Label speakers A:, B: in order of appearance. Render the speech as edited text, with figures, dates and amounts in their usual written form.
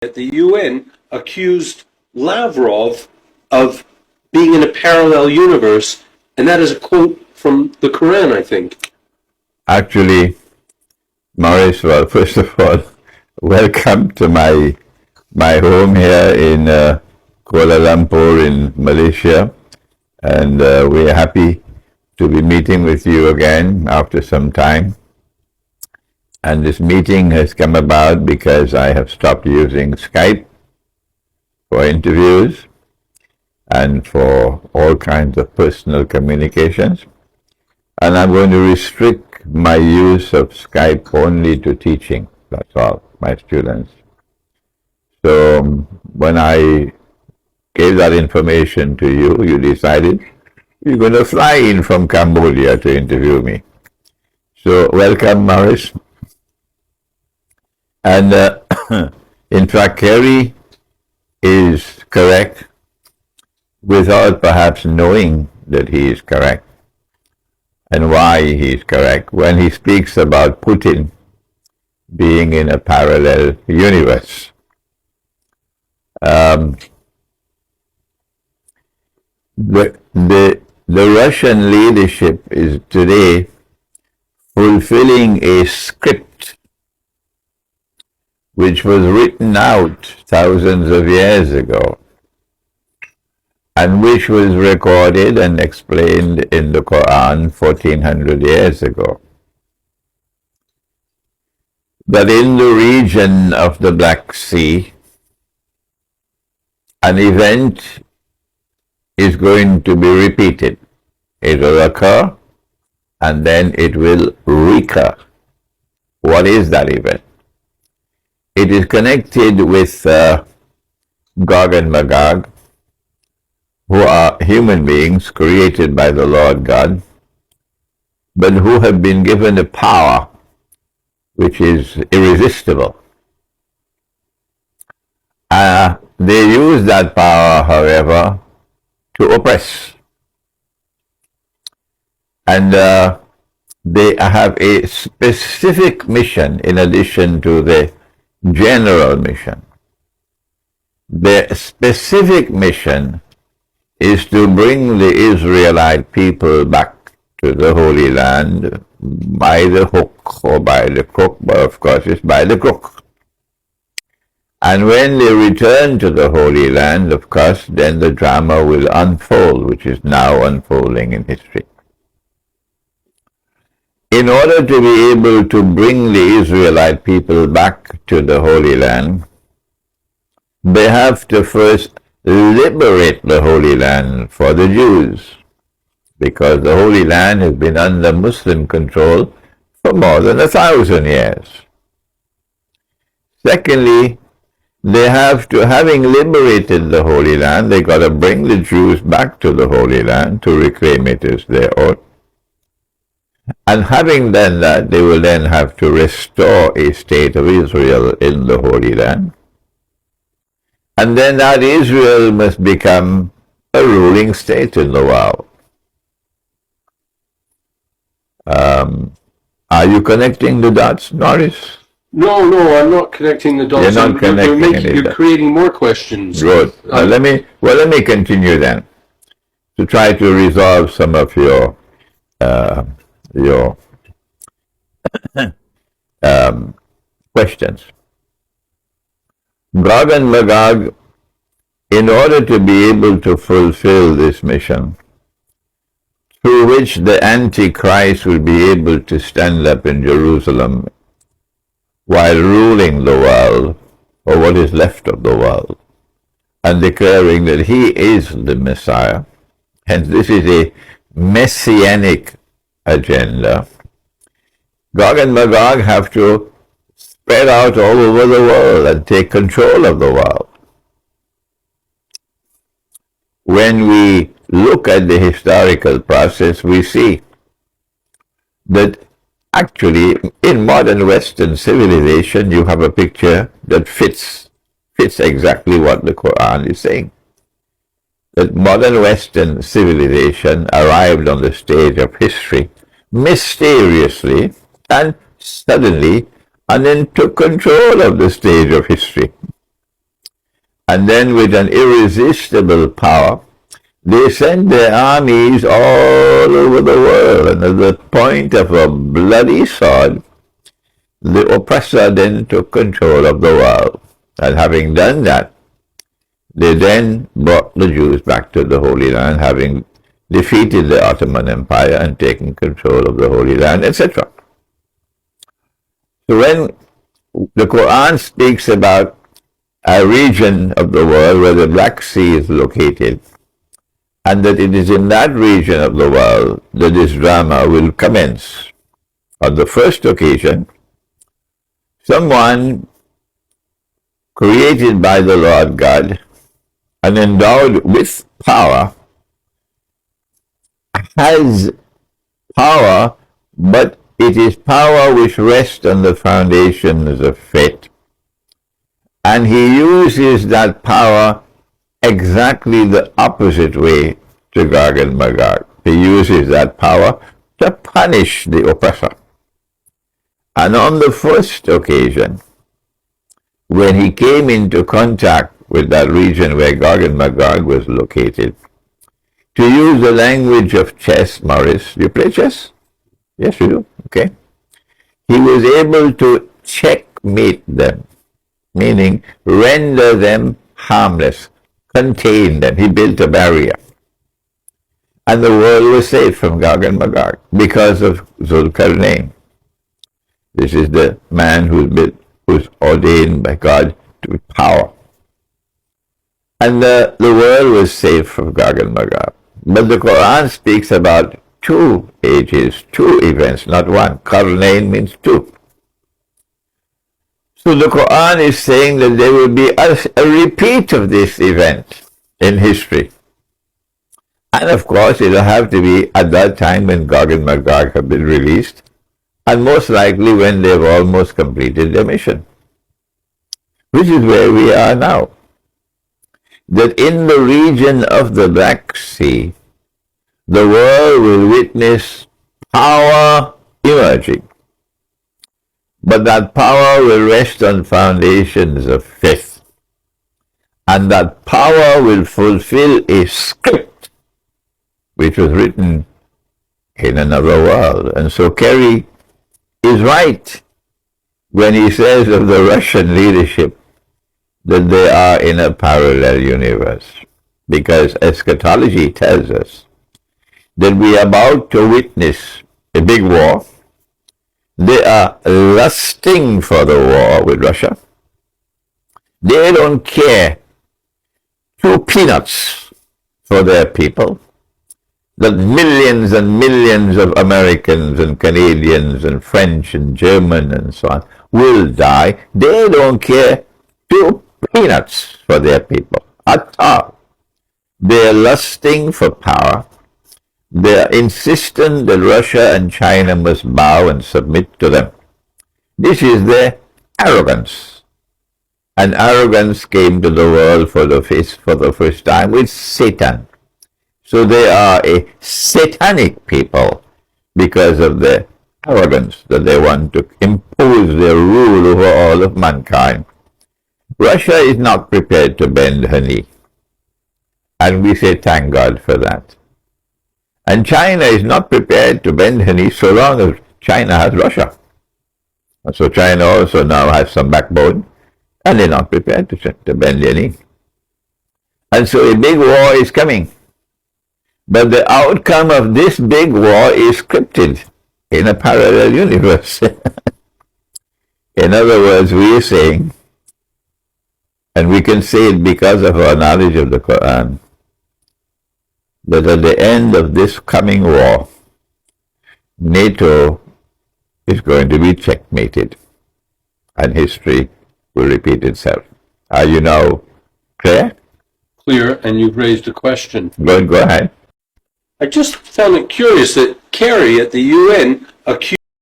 A: that the UN accused Lavrov of being in a parallel universe, and that is a quote from the Quran, I think.
B: Actually, Maurice, well, first of all, welcome to my home here in Kuala Lumpur in Malaysia, and we're happy to be meeting with you again after some time. And this meeting has come about because I have stopped using Skype for interviews and for all kinds of personal communications. And I'm going to restrict my use of Skype only to teaching. That's all, my students. So when I gave that information to you, you decided you're going to fly in from Cambodia to interview me. So welcome, Maurice. And in fact, Kerry is correct without perhaps knowing that he is correct and why he is correct when he speaks about Putin being in a parallel universe. The Russian leadership is today fulfilling a script which was written out thousands of years ago and which was recorded and explained in the Quran 1400 years ago. That in the region of the Black Sea, an event is going to be repeated. It will occur and then it will recur. What is that event? It is connected with Gog and Magog, who are human beings created by the Lord God, but who have been given a power which is irresistible. They use that power, however, to oppress. And they have a specific mission in addition to the general mission. The specific mission is to bring the Israelite people back to the Holy Land by the hook or by the crook, but of course it's by the crook. And when they return to the Holy Land, of course, then the drama will unfold, which is now unfolding in history. In order to be able to bring the Israelite people back to the Holy Land, they have to first liberate the Holy Land for the Jews, because the Holy Land has been under Muslim control for more than 1,000 years. Secondly, they have to, having liberated the Holy Land, they got to bring the Jews back to the Holy Land to reclaim it as their own. And having done that, they will then have to restore a state of Israel in the Holy Land. And then that Israel must become a ruling state in the world. Are you connecting the dots, Norris?
A: No, I'm not connecting the dots.
B: You're not connecting
A: you're creating more questions.
B: Good. Let me continue then to try to resolve some of your questions. Gog and Magog, in order to be able to fulfill this mission, through which the Antichrist will be able to stand up in Jerusalem while ruling the world, or what is left of the world, and declaring that he is the Messiah. Hence, this is a messianic agenda. Gog and Magog have to spread out all over the world and take control of the world. When we look at the historical process, we see that actually in modern Western civilization you have a picture that fits exactly what the Quran is saying. That modern Western civilization arrived on the stage of history mysteriously and suddenly, and then took control of the stage of history. and then with an irresistible power, they sent their armies all over the world, and at the point of a bloody sword, the oppressor then took control of the world. And having done that, they then brought the Jews back to the Holy Land, having defeated the Ottoman Empire and taken control of the Holy Land, etc. So when the Quran speaks about a region of the world where the Black Sea is located, and that it is in that region of the world that this drama will commence. On the first occasion, someone created by the Lord God and endowed with power has power, but it is power which rests on the foundations of faith. And he uses that power exactly the opposite way to Gog and Magog. He uses that power to punish the oppressor. And on the first occasion, when he came into contact with that region where Gog and Magog was located, to use the language of chess, Maurice, you play chess? Yes, you do. Okay. He was able to checkmate them, meaning render them harmless, contain them. He built a barrier. And the world was safe from Gog and Magog because of Zulkarnain. This is the man who's ordained by God to power. And the world was safe from Gog and Magog. But the Quran speaks about two ages, two events, not one. Qarnain means two. So the Quran is saying that there will be a repeat of this event in history. And of course, it will have to be at that time when Gog and Magog have been released, and most likely when they've almost completed their mission. Which is where we are now. That in the region of the Black Sea, the world will witness power emerging. But that power will rest on foundations of faith. And that power will fulfill a script which was written in another world. And so Kerry is right when he says of the Russian leadership that they are in a parallel universe. Because eschatology tells us that we are about to witness a big war. They are lusting for the war with Russia. They don't care two peanuts for their people. That millions and millions of Americans and Canadians and French and German and so on will die. They don't care two peanuts for their people at all. They are lusting for power. They are insistent that Russia and China must bow and submit to them. This is their arrogance. And arrogance came to the world for the first time with Satan. So they are a satanic people because of their arrogance, that they want to impose their rule over all of mankind. Russia is not prepared to bend her knee. And we say thank God for that. And China is not prepared to bend her knee so long as China has Russia. And so China also now has some backbone, and they're not prepared to bend their knee. And so a big war is coming. But the outcome of this big war is scripted in a parallel universe. In other words, we are saying, and we can say it because of our knowledge of the Quran, that at the end of this coming war, NATO is going to be checkmated, and history will repeat itself. Are you now clear?
A: Clear, and you've raised a question.
B: Go ahead.
A: I just found it curious that Kerry at the UN accused